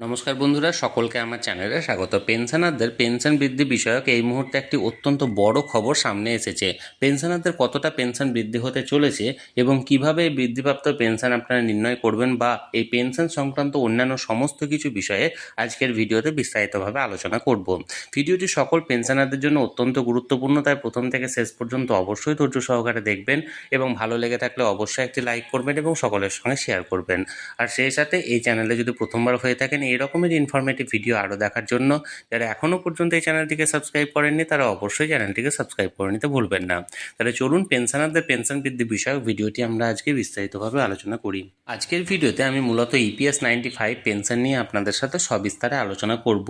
নমস্কার বন্ধুরা, সকলকে আমার চ্যানেলে স্বাগত। পেনশনারদের পেনশন বৃদ্ধি বিষয়ক এই মুহূর্তে একটি অত্যন্ত বড় খবর সামনে এসেছে। পেনশনারদের কতটা পেনশন বৃদ্ধি হতে চলেছে এবং কিভাবে এই বৃদ্ধিপ্রাপ্ত পেনশন আপনারা নির্ণয় করবেন বা এই পেনশন সংক্রান্ত অন্যান্য সমস্ত কিছু বিষয়ে আজকের ভিডিওতে বিস্তারিতভাবে আলোচনা করব। ভিডিওটি সকল পেনশনারদের জন্য অত্যন্ত গুরুত্বপূর্ণ, তাই প্রথম থেকে শেষ পর্যন্ত অবশ্যই ধৈর্য সহকারে দেখবেন এবং ভালো লেগে থাকলে অবশ্যই একটি লাইক করবেন এবং সকলের সঙ্গে শেয়ার করবেন। আর সেই সাথে এই চ্যানেলে যদি প্রথমবার হয়ে থাকেন এই রকমের ইনফরমেটিভ ভিডিও আরও দেখার জন্য যারা এখনও পর্যন্ত এই চ্যানেলটিকে সাবস্ক্রাইব করেননি তারা অবশ্যই চ্যানেলটিকে সাবস্ক্রাইব করে নিতে ভুলবেন না। তাহলে চলুন পেনশনারদের পেনশন বৃদ্ধি বিষয়ক ভিডিওটি আমরা আজকে বিস্তারিতভাবে আলোচনা করি। আজকের ভিডিওতে আমি মূলত ইপিএস 95 পেনশন নিয়ে আপনাদের সাথে সবিস্তারে আলোচনা করব।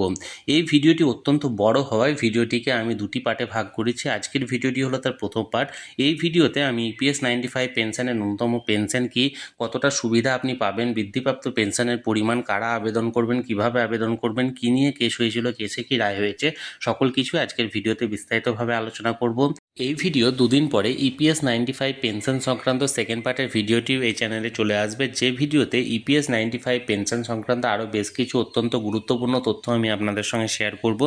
এই ভিডিওটি অত্যন্ত বড় হওয়ায় ভিডিওটিকে আমি দুটি পার্টে ভাগ করেছি। আজকের ভিডিওটি হলো তার প্রথম পার্ট। এই ভিডিওতে আমি ইপিএস 95 পেনশনের ন্যূনতম পেনশন কি, কতটা সুবিধা আপনি পাবেন, বৃদ্ধিপ্রাপ্ত পেনশনের পরিমাণ, কারা আবেদন করবেন, কিভাবে আবেদন করবেন, কী নিয়ে কেস হয়েছিল, কেসে কি রায় হয়েছে, সকল কিছু আজকের ভিডিওতে বিস্তারিতভাবে আলোচনা করব। এই ভিডিও দুদিন পরে ইপিএস 95 পেনশন সংক্রান্ত সেকেন্ড পার্টের ভিডিওটিও এই চ্যানেলে চলে আসবে, যে ভিডিওতে ইপিএস 95 পেনশন সংক্রান্ত আরও বেশ কিছু অত্যন্ত গুরুত্বপূর্ণ তথ্য আমি আপনাদের সঙ্গে শেয়ার করব।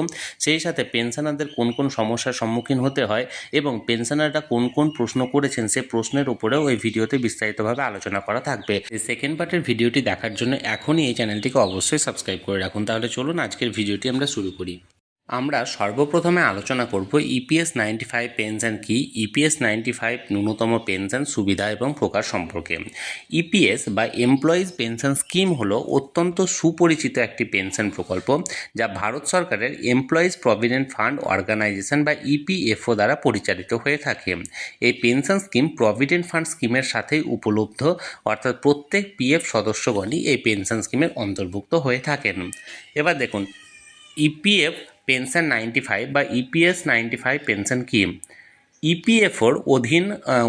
সেই সাথে পেনশনারদের কোন কোন সমস্যার সম্মুখীন হতে হয় এবং পেনশনাররা কোন কোন প্রশ্ন করেছেন সে প্রশ্নের উপরেও এই ভিডিওতে বিস্তারিতভাবে আলোচনা করা থাকবে। এই সেকেন্ড পার্টের ভিডিওটি দেখার জন্য এখনই এই চ্যানেলটিকে অবশ্যই সাবস্ক্রাইব করে রাখুন। তাহলে চলুন আজকের ভিডিওটি আমরা শুরু করি। আমরা সর্বপ্রথমে আলোচনা করব ইপিএস 95 পেনশন কি, ইপিএস 95 ন্যূনতম পেনশন সুবিধা এবং প্রকার সম্পর্কে। ইপিএস বা এমপ্লয়িজ পেনশন স্কিম হলো অত্যন্ত সুপরিচিত একটি পেনশন প্রকল্প যা ভারত সরকারের এমপ্লয়িজ প্রভিডেন্ট ফান্ড অর্গানাইজেশন বা ইপিএফও দ্বারা পরিচালিত হয়ে থাকে। এই পেনশন স্কিম প্রভিডেন্ট ফান্ড স্কিমের সাথেই উপলব্ধ, অর্থাৎ প্রত্যেক পিএফ সদস্যগণই এই পেনশন স্কিমের অন্তর্ভুক্ত হয়ে থাকেন। এবার দেখুন ইপিএফ পেনশন 95 বা ইপিএস 95 পেনশন স্কিম। ইপিএফওর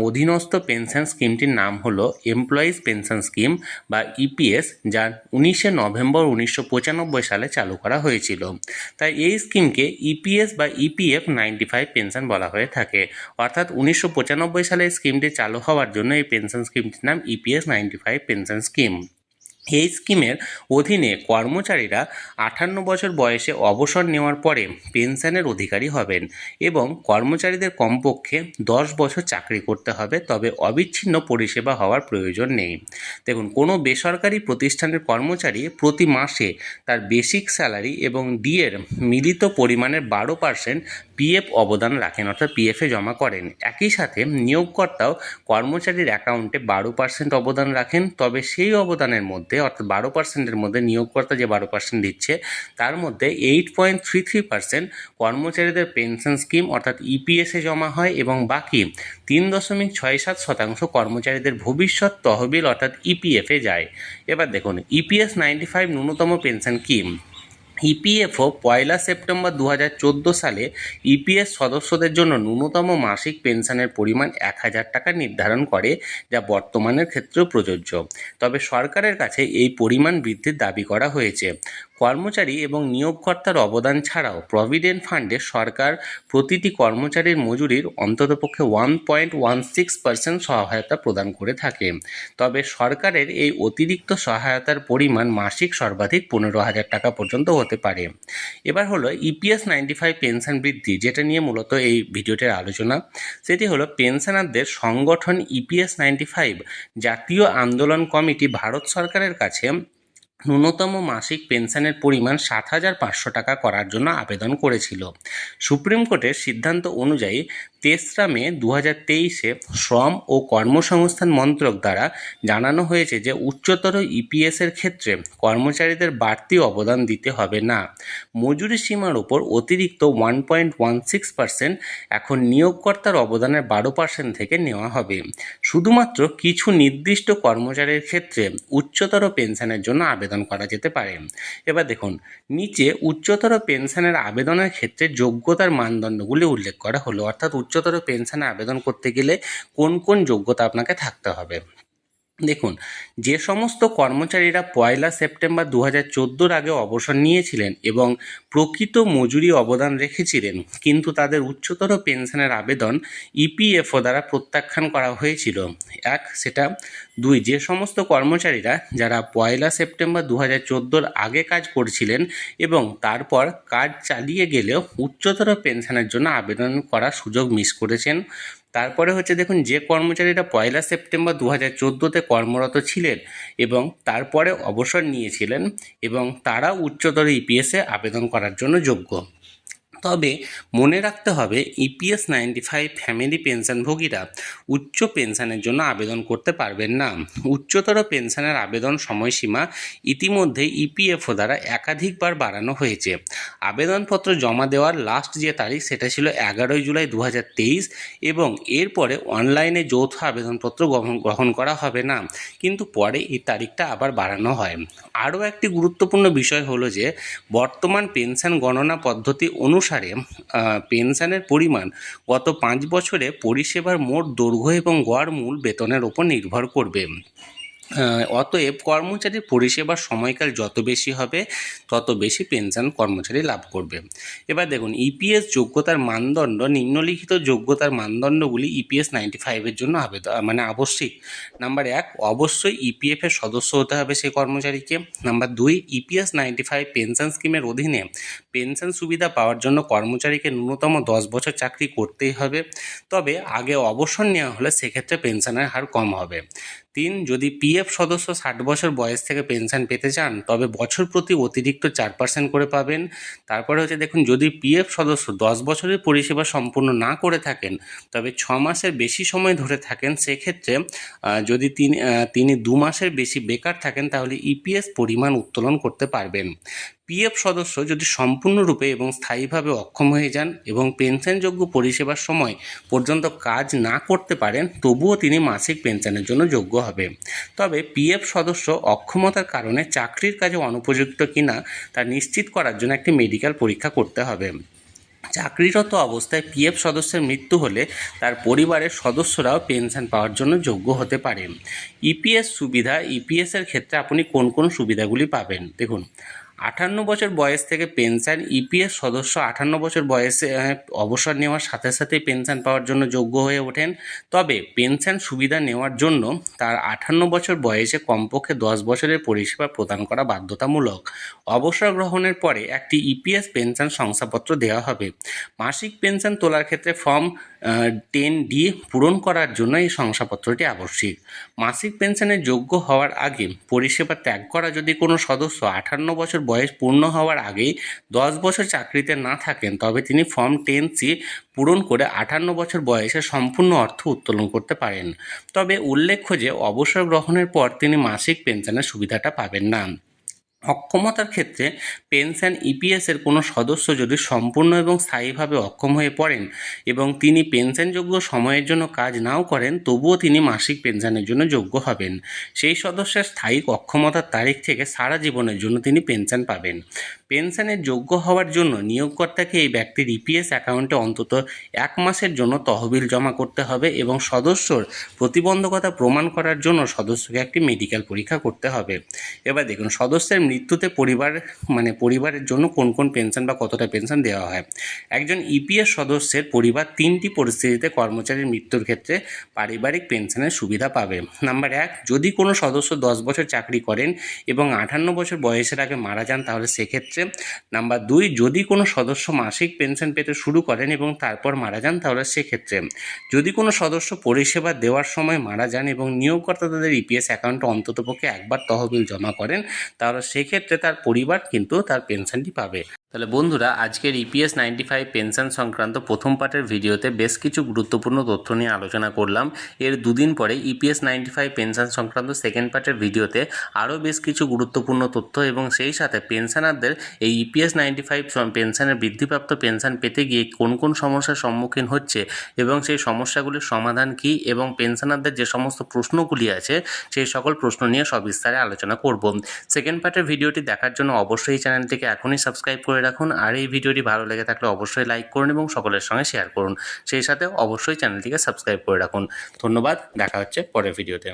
অধীনস্থ পেনশন স্কিমটির নাম হলো এমপ্লয়িজ পেনশন স্কিম বা ইপিএস, যা 19 নভেম্বর 1995 সালে চালু করা হয়েছিল। তাই এই স্কিমকে ইপিএস বা ইপিএফ 95 পেনশন বলা হয়ে থাকে, অর্থাৎ 1995 সালে স্কিমটি চালু হওয়ার জন্য এই পেনশন স্কিমটির নাম ইপিএস 95 পেনশন স্কিম। এই স্কিমের অধীনে কর্মচারীরা 58 বছর বয়সে অবসর নেওয়ার পরে পেনশনের অধিকারী হবেন এবং কর্মচারীদের কমপক্ষে 10 বছর চাকরি করতে হবে, তবে অবিচ্ছিন্ন পরিষেবা হওয়ার প্রয়োজন নেই। দেখুন, কোনো বেসরকারি প্রতিষ্ঠানের কর্মচারী প্রতি মাসে তার বেসিক স্যালারি এবং ডিএর মিলিত পরিমাণের 12% পিএফ অবদান রাখেন, অর্থাৎ পিএফে জমা করেন। একই সাথে নিয়োগকর্তাও কর্মচারীর অ্যাকাউন্টে 12% অবদান রাখেন, তবে সেই অবদানের মধ্যে অর্থাৎ 12%-এর মধ্যে নিয়োগকর্তা যে 12% দিচ্ছে তার মধ্যে 8.33% কর্মচারীদের পেনশন স্কিম অর্থাৎ ইপিএসে জমা হয় এবং বাকি 3.67% কর্মচারীদের ভবিষ্যৎ তহবিল অর্থাৎ ইপিএফে যায়। এবার দেখুন ইপিএস 95 ন্যূনতম পেনশন স্কিম। ইপিএফও 1 সেপ্টেম্বর 2014 সালে ইপিএস সদস্যদের জন্য ন্যূনতম মাসিক পেনশনের পরিমাণ 1000 টাকা নির্ধারণ করে, যা বর্তমানের ক্ষেত্রেও প্রযোজ্য। তবে সরকারের কাছে এই পরিমাণ বৃদ্ধির দাবি করা হয়েছে। কর্মচারী এবং নিয়োগকর্তার অবদান ছাড়াও প্রভিডেন্ট ফান্ডে সরকার প্রতিটি কর্মচারীর মজুরির অন্ততপক্ষে 1.16% সহায়তা প্রদান করে থাকে। তবে সরকারের এই অতিরিক্ত সহায়তার পরিমাণ মাসিক সর্বাধিক 15,000 টাকা পর্যন্ত হতে পারে। এবার হলো ইপিএস 95 পেনশন বৃদ্ধি, যেটা নিয়ে মূলত এই ভিডিওটির আলোচনা। সেটি হলো পেনশনারদের সংগঠন ইপিএস 95 জাতীয় আন্দোলন কমিটি ভারত সরকারের কাছে ন্যূনতম মাসিক পেনশনের পরিমাণ 7,500 টাকা করার জন্য আবেদন করেছিল। সুপ্রিম কোর্টের সিদ্ধান্ত অনুযায়ী 3রা মে 2023-এ শ্রম ও কর্মসংস্থান মন্ত্রক দ্বারা জানানো হয়েছে যে উচ্চতর ইপিএসের ক্ষেত্রে কর্মচারীদের বাড়তি অবদান দিতে হবে না। মজুরি সীমার উপর অতিরিক্ত 1.16% এখন নিয়োগকর্তার অবদানের 12% থেকে নেওয়া হবে। শুধুমাত্র কিছু নির্দিষ্ট কর্মচারীর ক্ষেত্রে উচ্চতর পেনশনের জন্য আবেদন করা যেতে পারে। এবার দেখুন নিচে উচ্চতর পেনশনের আবেদনের ক্ষেত্রে যোগ্যতার মানদণ্ডগুলি উল্লেখ করা হলো, অর্থাৎ উচ্চতর পেনশনে আবেদন করতে গেলে কোন কোন যোগ্যতা আপনাকে থাকতে হবে। দেখুন, যে সমস্ত কর্মচারীরা 1 সেপ্টেম্বর 2014 আগে অবসর নিয়েছিলেন এবং প্রকৃত মজুরি অবদান রেখেছিলেন, কিন্তু তাদের উচ্চতর পেনশনের আবেদন ইপিএফও দ্বারা প্রত্যাখ্যান করা হয়েছিল। সেটা 2, যে সমস্ত কর্মচারীরা যারা 1 সেপ্টেম্বর 2014 আগে কাজ করছিলেন এবং তারপর কাজ চালিয়ে গেলেও উচ্চতর পেনশনের জন্য আবেদন করার সুযোগ মিস করেছেন। তারপরে হচ্ছে দেখুন, যে কর্মচারীরা 1 সেপ্টেম্বর 2014-তে কর্মরত ছিলেন এবং তারপরে অবসর নিয়েছিলেন এবং তারা উচ্চতর ইপিএসে আবেদন করার জন্য যোগ্য। তবে মনে রাখতে হবে, ইপিএস 95 ফ্যামিলি পেনশনভোগীরা উচ্চ পেনশনের জন্য আবেদন করতে পারবেন না। উচ্চতর পেনশনের আবেদন সময়সীমা ইতিমধ্যে ইপিএফও দ্বারা একাধিকবার বাড়ানো হয়েছে। আবেদনপত্র জমা দেওয়ার লাস্ট যে তারিখ সেটা ছিল 11 জুলাই 2023 এবং এরপরে অনলাইনে যৌথ আবেদনপত্র গ্রহণ করা হবে না, কিন্তু পরে এই তারিখটা আবার বাড়ানো হয়। আরও একটি গুরুত্বপূর্ণ বিষয় হলো যে বর্তমান পেনশন গণনা পদ্ধতি অনুসারে পেনশনের পরিমাণ গত 5 বছরে পরিষেবার মোট দৈর্ঘ্য এবং গড় মূল বেতনের উপর নির্ভর করবে। অতএব কর্মচারীর পরিষেবার সময়কাল যত বেশি হবে তত বেশি পেনশন কর্মচারী লাভ করবে। এবার দেখুন, ইপিএস যোগ্যতার মানদণ্ড। নিম্নলিখিত যোগ্যতার মানদণ্ডগুলি ইপিএস 95-এর জন্য আবশ্যিক। নাম্বার 1, অবশ্যই ইপিএফের সদস্য হতে হবে সেই কর্মচারীকে। নাম্বার 2, ইপিএস 95 পেনশন স্কিমের অধীনে পেনশন সুবিধা পাওয়ার জন্য কর্মচারীকে ন্যূনতম 10 বছর চাকরি করতেই হবে, তবে আগে অবসর নেওয়া হলে সেক্ষেত্রে পেনশনের হার কম হবে। 3, যদি পিএফ সদস্য 60 বছর বয়স থেকে পেনশন পেতে চান তবে বছর প্রতি অতিরিক্ত 4% করে পাবেন। তারপরে হচ্ছে দেখুন, যদি পিএফ সদস্য 10 বছরের পরিষেবা সম্পূর্ণ না করে থাকেন তবে 6 মাসের বেশি সময় ধরে থাকেন, সেক্ষেত্রে যদি তিনি 2 মাসের বেশি বেকার থাকেন তাহলে ইপিএস পরিমাণ উত্তোলন করতে পারবেন। পিএফ সদস্য যদি সম্পূর্ণরূপে এবং স্থায়ীভাবে অক্ষম হয়ে যান এবং পেনশনযোগ্য পরিষেবার সময় পর্যন্ত কাজ না করতে পারেন তবুও তিনি মাসিক পেনশনের জন্য যোগ্য হবে। তবে পিএফ সদস্য অক্ষমতার কারণে চাকরির কাজে অনুপযুক্ত কিনা তা নিশ্চিত করার জন্য একটি মেডিকেল পরীক্ষা করতে হবে। চাকরিরত অবস্থায় পিএফ সদস্যের মৃত্যু হলে তার পরিবারের সদস্যরাও পেনশন পাওয়ার জন্য যোগ্য হতে পারেন। ইপিএস সুবিধা। ইপিএসের ক্ষেত্রে আপনি কোন কোন সুবিধাগুলি পাবেন দেখুন। 58 বছর বয়স থেকে পেনশন। ইপিএস সদস্য 58 বছর বয়সে অবসর নেওয়ার সাথে সাথেই পেনশন পাওয়ার জন্য যোগ্য হয়ে ওঠেন, তবে পেনশন সুবিধা নেওয়ার জন্য তার 58 বছর বয়সে কমপক্ষে 10 বছরের পরিষেবা প্রদান করা বাধ্যতামূলক। অবসর গ্রহণের পরে একটি ইপিএস পেনশন শংসাপত্র দেওয়া হবে। মাসিক পেনশন তোলার ক্ষেত্রে ফর্ম 10D পূরণ করার জন্য এই শংসাপত্রটি আবশ্যিক। মাসিক পেনশনের যোগ্য হওয়ার আগে পরিষেবা ত্যাগ করা যদি কোনো সদস্য 58 বছর বয়স পূর্ণ হওয়ার আগেই 10 বছর চাকরিতে না থাকেন তবে তিনি ফর্ম 10C পূরণ করে 58 বছর বয়সে সম্পূর্ণ অর্থ উত্তোলন করতে পারেন। তবে উল্লেখ্য যে অবসর গ্রহণের পর তিনি মাসিক পেনশনের সুবিধাটা পাবেন না। অক্ষমতার ক্ষেত্রে পেনশন ইপিএসের কোনো সদস্য যদি সম্পূর্ণ এবং স্থায়ীভাবে অক্ষম হয়ে পড়েন এবং তিনি পেনশনযোগ্য সময়ের জন্য কাজ নাও করেন তবুও তিনি মাসিক পেনশনের জন্য যোগ্য হবেন। সেই সদস্যের স্থায়ী অক্ষমতার তারিখ থেকে সারা জীবনের জন্য তিনি পেনশন পাবেন। পেনশনের যোগ্য হওয়ার জন্য নিয়োগকর্তাকে এই ব্যক্তির ইপিএস অ্যাকাউন্টে অন্তত 1 মাসের জন্য তহবিল জমা করতে হবে এবং সদস্যর প্রতিবন্ধকতা প্রমাণ করার জন্য সদস্যকে একটি মেডিকেল পরীক্ষা করতে হবে। এবার দেখুন, সদস্যের মৃত্যুতে পরিবারের জন্য কোন কোন পেনশন বা কতটা পেনশন দেওয়া হয়। একজন ইপিএস সদস্যের পরিবার 3টি পরিস্থিতিতে কর্মচারীর মৃত্যুর ক্ষেত্রে পারিবারিক পেনশনের সুবিধা পাবে। নাম্বার 1, যদি কোনো সদস্য 10 বছর চাকরি করেন এবং 58 বছর বয়সের আগে মারা যান তাহলে সেক্ষেত্রে। নাম্বার 2, যদি কোনো সদস্য মাসিক পেনশন পেতে শুরু করেন এবং তারপর মারা যান তাহলে সেক্ষেত্রে। যদি কোনো সদস্য পরিষেবা দেওয়ার সময় মারা যান এবং নিয়োগকর্তা তাদের ইপিএস অ্যাকাউন্টে অন্ততপক্ষে একবার তহবিল জমা করেন তাহলে সেক্ষেত্রে তার পরিবার কিন্তু তার পেনশনটি পাবে। তাহলে বন্ধুরা, আজকের ইপিএস 95 পেনশন সংক্রান্ত প্রথম পার্টের ভিডিওতে বেশ কিছু গুরুত্বপূর্ণ তথ্য নিয়ে আলোচনা করলাম। এর দুদিন পরে ইপিএস 95 পেনশন সংক্রান্ত সেকেন্ড পার্টের ভিডিওতে আরও বেশ কিছু গুরুত্বপূর্ণ তথ্য এবং সেই সাথে পেনশনারদের এই ইপিএস 95 পেনশনের বৃদ্ধিপ্রাপ্ত পেনশন পেতে গিয়ে কোন কোন সমস্যার সম্মুখীন হচ্ছে এবং সেই সমস্যাগুলির সমাধান কী এবং পেনশনারদের যে সমস্ত প্রশ্নগুলি আছে সেই সকল প্রশ্ন নিয়ে সবিস্তারে আলোচনা করব। সেকেন্ড পার্টের ভিডিওটি দেখার জন্য অবশ্যই চ্যানেলটিকে এখনই সাবস্ক্রাইব করে রাখুন, আর এই ভিডিওটি ভালো লেগে থাকলে অবশ্যই লাইক করুন এবং সকলের সঙ্গে শেয়ার করুন। সেই সাথে অবশ্যই চ্যানেলটিকে সাবস্ক্রাইব করে রাখুন। ধন্যবাদ, দেখা হচ্ছে পরের ভিডিওতে।